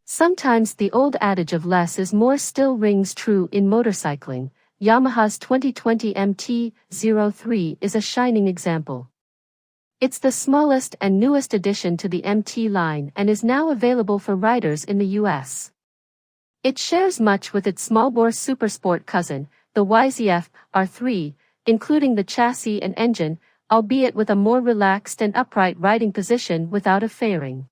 Sometimes the old adage of less is more still rings true in motorcycling. Yamaha's 2020 MT-03 is a shining example. It's the smallest and newest addition to the MT line and is now available for riders in the US. It shares much with its small-bore supersport cousin, the YZF R3, including the chassis and engine, albeit with a more relaxed and upright riding position without a fairing.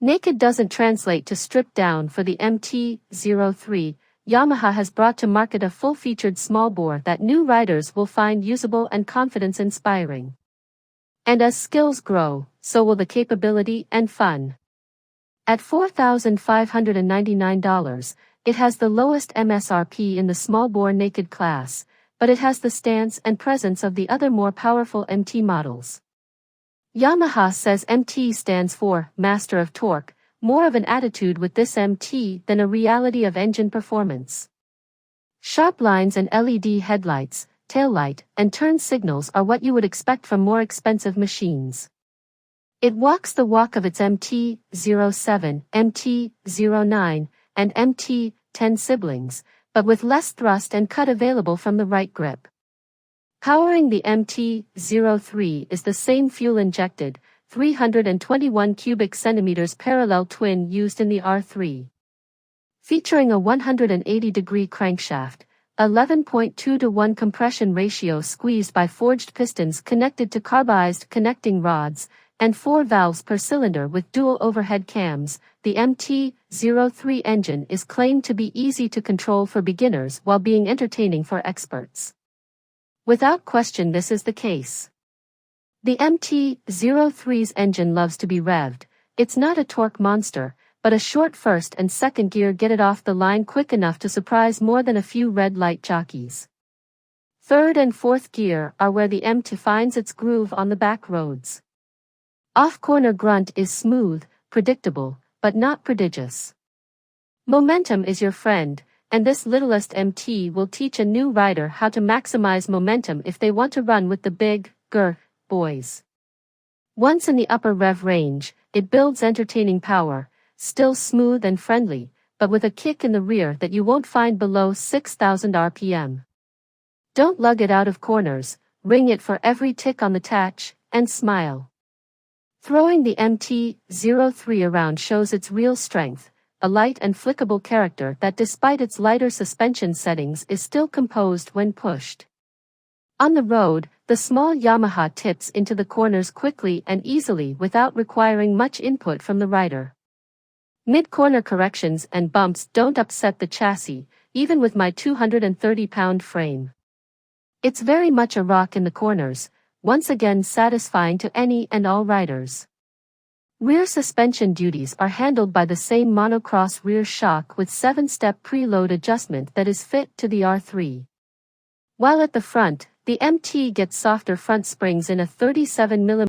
Naked doesn't translate to stripped down for the MT-03. Yamaha has brought to market a full-featured small-bore that new riders will find usable and confidence-inspiring. And as skills grow, so will the capability and fun. At $4,599, it has the lowest MSRP in the small-bore naked class, but it has the stance and presence of the other more powerful MT models. Yamaha says MT stands for Master of Torque, more of an attitude with this MT than a reality of engine performance. Sharp lines and LED headlights, taillight, and turn signals are what you would expect from more expensive machines. It walks the walk of its MT-07, MT-09, and MT-10 siblings, but with less thrust and cut available from the right grip. Powering the MT-03 is the same fuel-injected, 321 cubic centimeters parallel twin used in the R3. Featuring a 180-degree crankshaft, 11.2:1 compression ratio squeezed by forged pistons connected to carbized connecting rods, and 4 valves per cylinder with dual overhead cams, the MT-03 engine is claimed to be easy to control for beginners while being entertaining for experts. Without question, this is the case. The MT-03's engine loves to be revved. It's not a torque monster, but a short first and second gear get it off the line quick enough to surprise more than a few red light jockeys. Third and fourth gear are where the MT finds its groove on the back roads. Off-corner grunt is smooth, predictable, but not prodigious. Momentum is your friend, and this littlest MT will teach a new rider how to maximize momentum if they want to run with the big, boys. Once in the upper rev range, it builds entertaining power, still smooth and friendly, but with a kick in the rear that you won't find below 6,000 RPM. Don't lug it out of corners, ring it for every tick on the tatch, and smile. Throwing the MT-03 around shows its real strength, a light and flickable character that despite its lighter suspension settings is still composed when pushed. On the road, the small Yamaha tips into the corners quickly and easily without requiring much input from the rider. Mid-corner corrections and bumps don't upset the chassis, even with my 230-pound frame. It's very much a rock in the corners, once again satisfying to any and all riders. Rear suspension duties are handled by the same monocross rear shock with 7-step preload adjustment that is fit to the R3. While at the front, the MT gets softer front springs in a 37mm